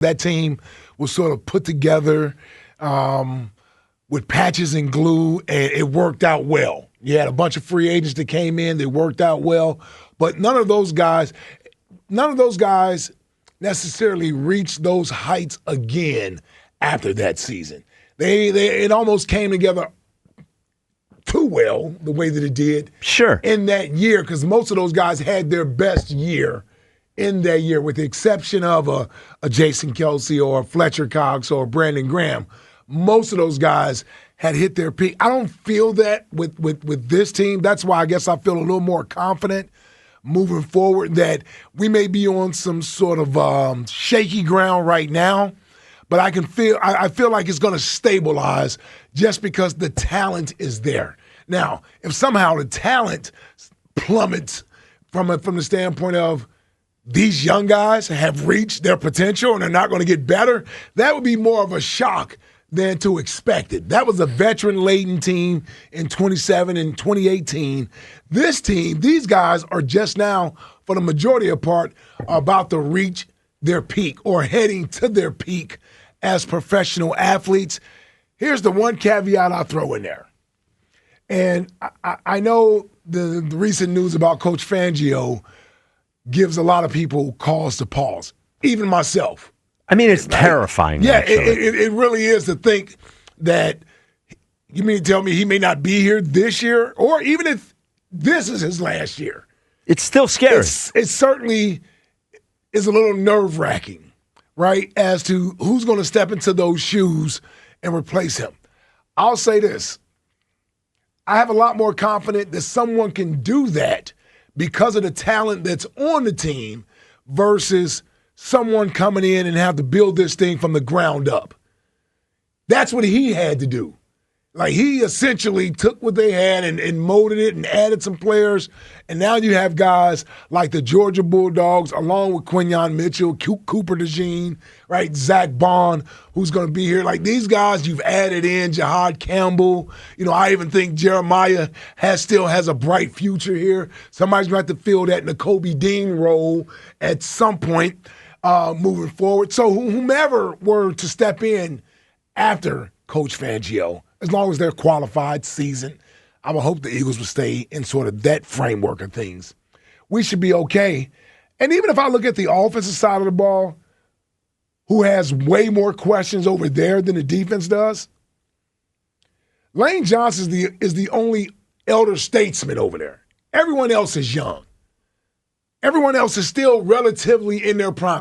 That team was sort of put together with patches and glue, and it worked out well. You had a bunch of free agents that came in, they worked out well, but none of those guys necessarily reached those heights again after that season. It almost came together too well the way that it did in that year, because most of those guys had their best year in that year, with the exception of a Jason Kelsey or a Fletcher Cox or a Brandon Graham. Most of those guys had hit their peak. I don't feel that with this team. That's why I guess I feel a little more confident moving forward that we may be on some sort of shaky ground right now, but I feel like it's going to stabilize just because the talent is there. Now, if somehow the talent plummets from the standpoint of these young guys have reached their potential and are not going to get better, that would be more of a shock than to expect it. That was a veteran-laden team in 27 and 2018. This team, these guys are just now, for the majority of part, about to reach their peak or heading to their peak as professional athletes. Here's the one caveat I'll throw in there. And I know the recent news about Coach Fangio gives a lot of people cause to pause, even myself. I mean, it's terrifying. Yeah, it really is to think that you mean to tell me he may not be here this year, or even if this is his last year. It's still scary. It certainly is a little nerve-wracking, right, as to who's going to step into those shoes and replace him. I'll say this. I have a lot more confidence that someone can do that because of the talent that's on the team versus someone coming in and have to build this thing from the ground up. That's what he had to do. Like, he essentially took what they had and molded it and added some players, and now you have guys like the Georgia Bulldogs, along with Quinyon Mitchell, Cooper DeJean, right, Zach Bond, who's going to be here. Like, these guys you've added in, Jahad Campbell. You know, I even think Jeremiah still has a bright future here. Somebody's going to have to fill that Nakobe Dean role at some point moving forward. So whomever were to step in after Coach Fangio, as long as they're qualified, seasoned, I would hope the Eagles would stay in sort of that framework of things. We should be okay. And even if I look at the offensive side of the ball, who has way more questions over there than the defense does, Lane Johnson is the only elder statesman over there. Everyone else is young. Everyone else is still relatively in their prime.